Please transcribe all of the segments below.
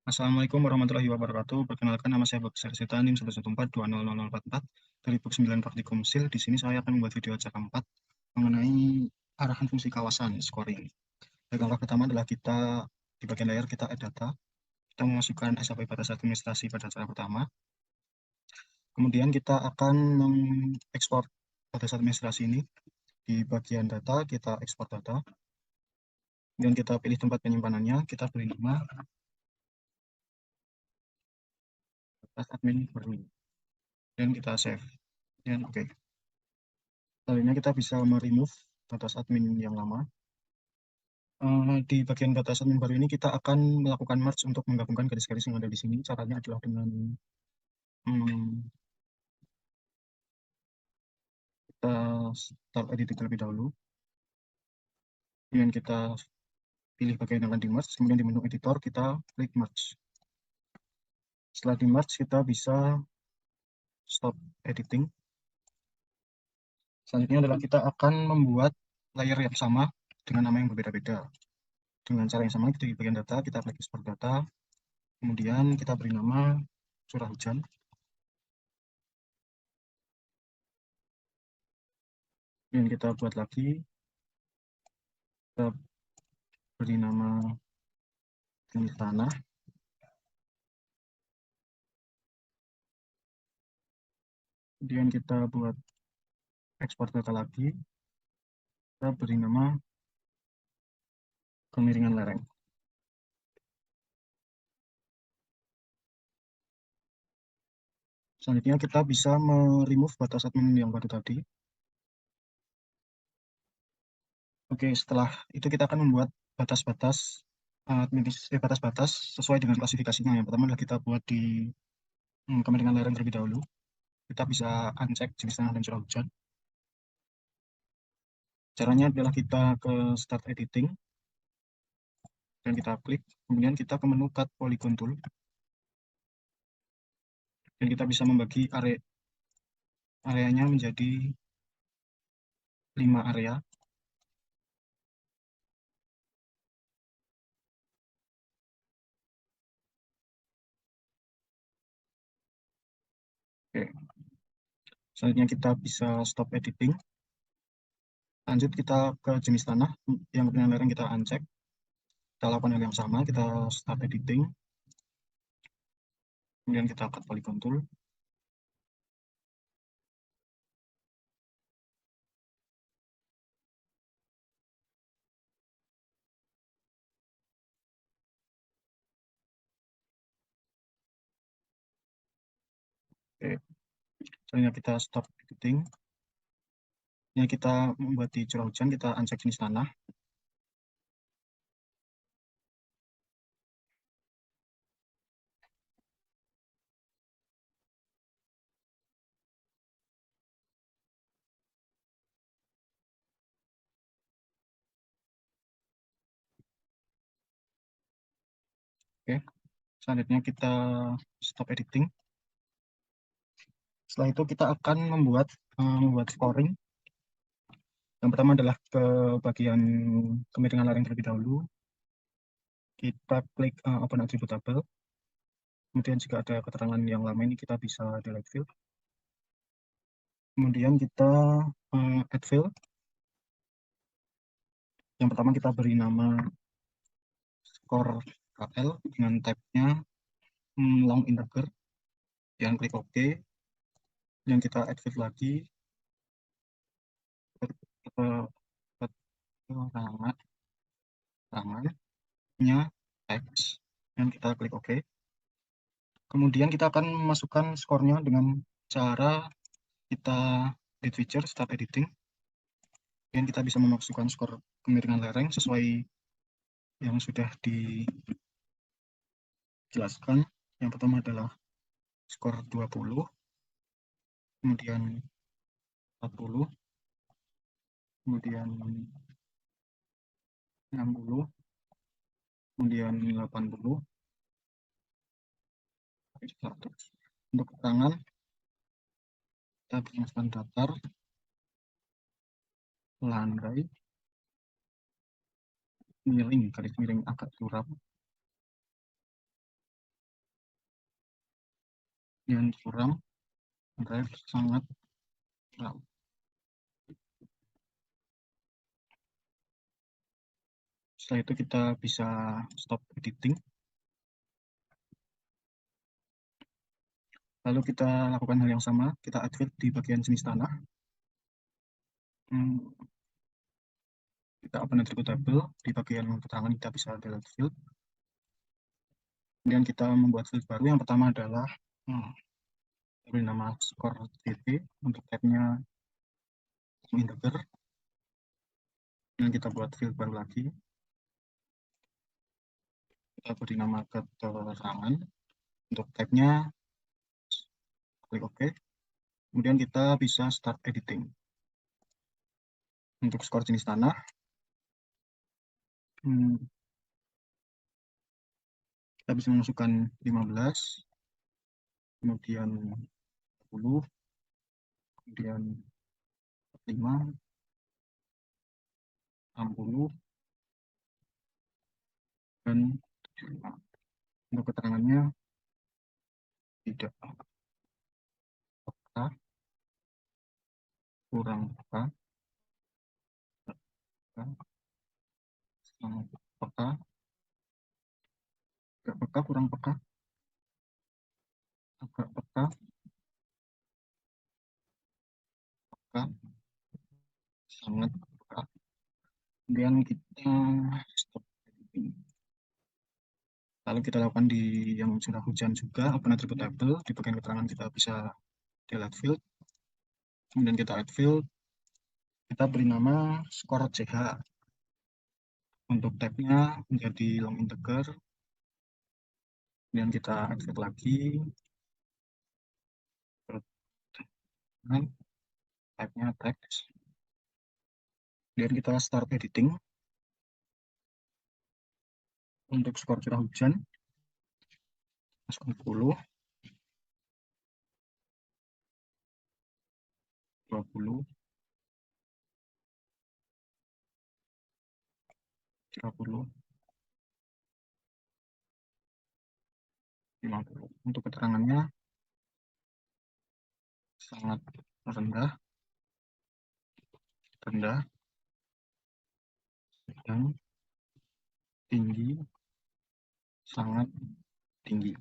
Assalamualaikum warahmatullahi wabarakatuh. Perkenalkan nama saya Bagus Arsita, NIM 114200044 dari Book 9 Praktikum SIL. Di sini saya akan membuat video acara 4 mengenai arahan fungsi kawasan scoring. Baik, langkah pertama adalah kita di bagian layar kita add data. Kita memasukkan SAP batas administrasi pada cara pertama. Kemudian kita akan mengekspor batas administrasi ini. Di bagian data kita ekspor data. Kemudian kita pilih tempat penyimpanannya. Kita beri nama batas admin baru. Dan kita save. Dan oke. Selanjutnya kita bisa meremove batas admin yang lama. Di bagian batas admin baru ini kita akan melakukan merge untuk menggabungkan garis-garis yang ada di sini. Caranya adalah dengan hmm, kita start editing terlebih dahulu. Kemudian kita pilih bagian yang akan di merge. Kemudian di menu editor kita klik merge. Setelah di merge kita bisa stop editing. Selanjutnya adalah kita akan membuat layer yang sama dengan nama yang berbeda-beda. Dengan cara yang sama, di bagian data kita klik export data. Kemudian kita beri nama curah hujan. Kemudian kita buat lagi, kita beri nama jenis tanah. Kemudian kita buat ekspor data lagi, kita beri nama kemiringan lereng. Selanjutnya kita bisa remove batas admin yang baru tadi. Oke, setelah itu kita akan membuat batas-batas batas-batas sesuai dengan klasifikasinya. Yang pertama adalah kita buat di kemiringan lereng terlebih dahulu. Kita bisa uncheck jenis tanah dan curah hujan. Caranya adalah kita ke start editing dan kita klik, kemudian kita ke menu cut polygon tool dan kita bisa membagi areanya menjadi 5 area. Oke. Selanjutnya kita bisa stop editing. Lanjut kita ke jenis tanah yang kemiringan lereng kita uncheck. Kita lakukan hal yang sama, kita start editing. Kemudian kita cut polygon tool. Oke. Selanjutnya kita stop editing. Ini kita membuat di curah hujan, kita uncheck jenis tanah. Oke. Selanjutnya kita stop editing. Setelah itu kita akan membuat scoring. Yang pertama adalah ke bagian kemiringan lereng terlebih dahulu. Kita klik open attributable. Kemudian jika ada keterangan yang lama ini kita bisa delete field. Kemudian kita add field. Yang pertama kita beri nama score KL dengan type-nya long integer. Yang klik OK. Yang kita add field lagi. Kita rangannya text. Dan kita klik OK. Kemudian kita akan memasukkan skornya dengan cara kita edit feature, start editing. Dan kita bisa memasukkan skor kemiringan lereng sesuai yang sudah dijelaskan. Yang pertama adalah skor 20, kemudian 40, kemudian 60, kemudian 80, 100. Untuk keterangan, kita berikan datar, landai, miring, garis miring agak curam, kemudian kurang, drive sangat kurang. Setelah itu kita bisa stop editing. Lalu kita lakukan hal yang sama, kita add field di bagian jenis tanah. Kita open attribute table, di bagian keterangan kita bisa delete field. Kemudian kita membuat field baru. Yang pertama adalah beri nama score DT, untuk tab-nya integer. Dan kita buat field baru lagi. Kita beri nama keterangan, untuk tab-nya klik OK. Kemudian kita bisa start editing. Untuk skor jenis tanah, kita bisa memasukkan 15, kemudian 10, kemudian 5, 60, dan 75. Untuk keterangannya tidak peka, kurang peka, sangat peka, agak peka, kurang peka, agak peka, peka, sangat peka. Kemudian kita stop editing. Lalu kita lakukan di yang sudah hujan juga, open attribute table, di bagian keterangan kita bisa delete field. Kemudian kita add field, kita beri nama skor CH. Untuk tab-nya menjadi long integer. Kemudian kita add field lagi, tab-nya text. Kemudian kita start editing. Untuk skor curah hujan, masukkan 10, 20, 30, 50. Untuk keterangannya sangat rendah, rendah, sedang, tinggi, sangat tinggi.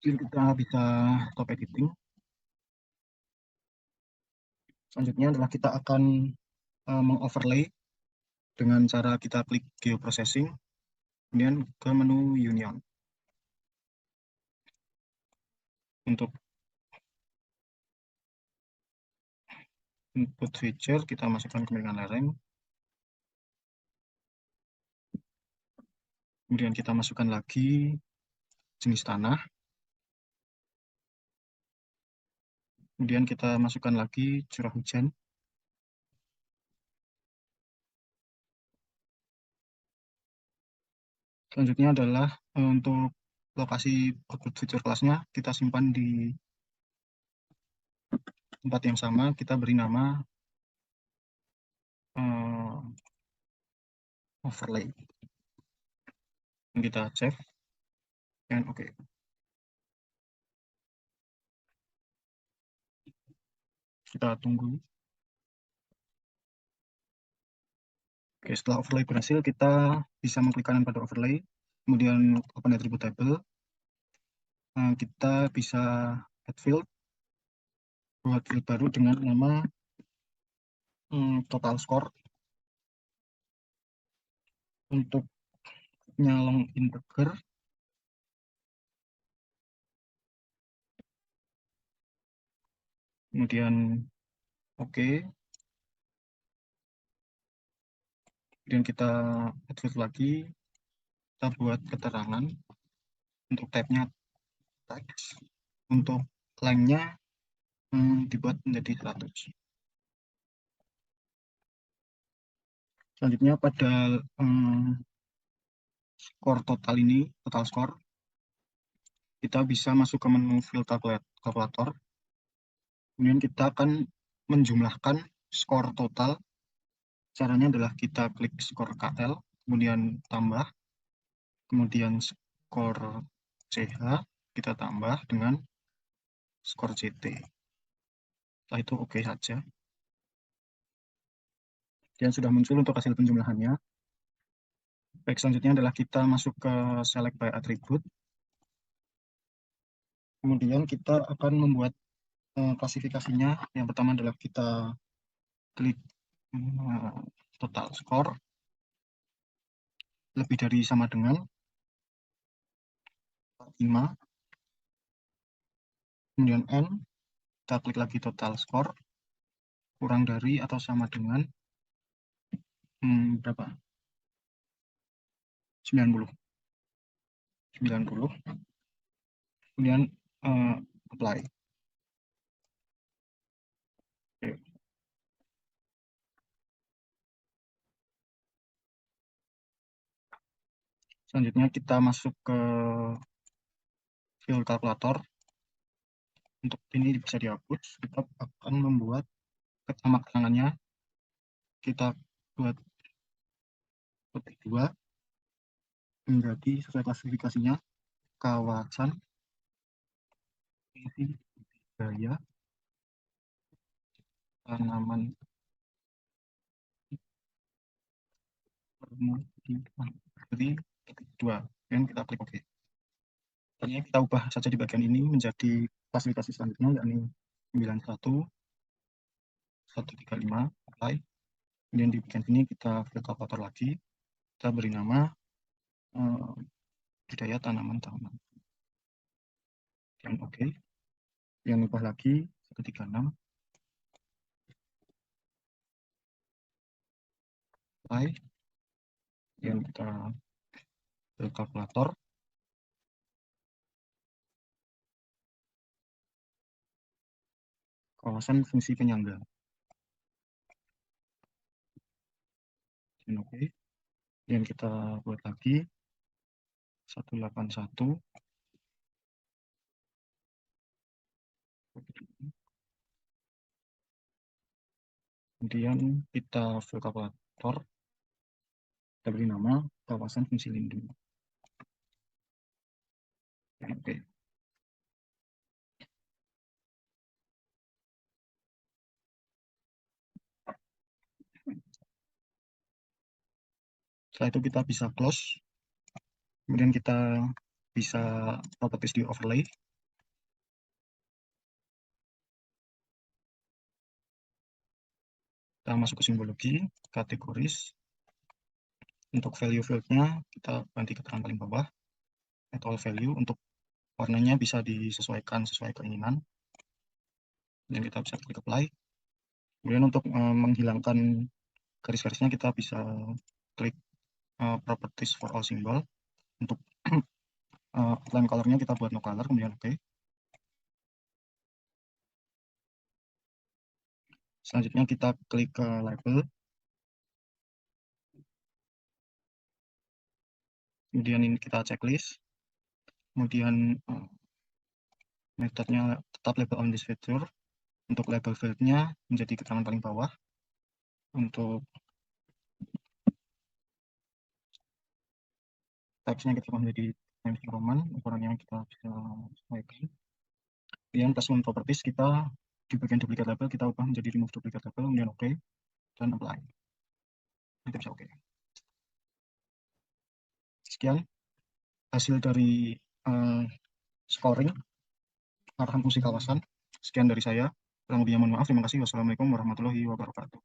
Jadi kita bisa stop editing. Selanjutnya adalah kita akan mengoverlay dengan cara kita klik geoprocessing, kemudian ke menu union. Untuk input feature kita masukkan kemiringan lereng, kemudian kita masukkan lagi jenis tanah, kemudian kita masukkan lagi curah hujan, selanjutnya adalah untuk lokasi output feature kelasnya kita simpan di tempat yang sama, kita beri nama overlay. Kita save dan oke. Kita tunggu. Oke, setelah overlay berhasil, kita bisa mengklik kanan pada overlay, kemudian open attribute table. Kita bisa add field, buat field baru dengan nama total score. Untuk nyalong integer, kemudian oke. Kemudian kita add field lagi, kita buat keterangan. Untuk tab-nya text, untuk length-nya dibuat menjadi 100. Selanjutnya pada skor total ini, total skor, kita bisa masuk ke menu field calculator. Kemudian kita akan menjumlahkan skor total. Caranya adalah kita klik skor KL, kemudian tambah, kemudian skor CH kita tambah dengan skor CT. Setelah itu oke saja. Dan sudah muncul untuk hasil penjumlahannya. Baik, selanjutnya adalah kita masuk ke select by attribute. Kemudian kita akan membuat klasifikasinya. Yang pertama adalah kita klik total score lebih dari sama dengan 5. Kemudian N, kita klik lagi total score kurang dari atau sama dengan berapa? 90. Kemudian apply. Oke. Selanjutnya kita masuk ke fill kalkulator. Untuk ini bisa dihapus. Kita akan membuat nama keterangannya. Kita buat petik 2 menjadi sesuai klasifikasinya kawasan fungsi budaya tanaman permukiman. Jadi petik 2 dan kita klik OK. Tadinya kita ubah saja di bagian ini menjadi klasifikasi selanjutnya, yakni 91 135 apply. Kemudian di bagian ini kita fill kalkulator lagi, kita beri nama budaya tanaman-tanaman dan oke. Yang ubah lagi 136 apply. Yang kita fill kalkulator, kawasan fungsi penyangga dan oke. Dan kita buat lagi 181. Kemudian kita fill kalkulator, kita beri nama kawasan fungsi lindung. Oke. Setelah itu kita bisa close. Kemudian kita bisa properties di overlay. Kita masuk ke simbologi, kategoris. Untuk value field-nya kita ganti keterangan paling bawah, at all value. Untuk warnanya bisa disesuaikan sesuai keinginan. Dan kita bisa klik apply. Kemudian untuk menghilangkan garis-garisnya kita bisa klik properties for all symbol. Untuk outline colornya kita buat no color, kemudian oke. Selanjutnya kita klik ke label. Kemudian ini kita checklist. Kemudian metodenya tetap label on this feature. Untuk label field-nya menjadi keterangan paling bawah. Untuk text-nya kita menjadi Times New Roman, ukurannya kita bisa sesuaikan. Kemudian placement properties kita di bagian duplicate label kita ubah menjadi remove duplicate label, kemudian oke, dan apply. Kita bisa oke. Sekian hasil dari scoring arahan fungsi kawasan. Sekian dari saya. Kurang lebihnya mohon maaf. Terima kasih. Wassalamualaikum warahmatullahi wabarakatuh.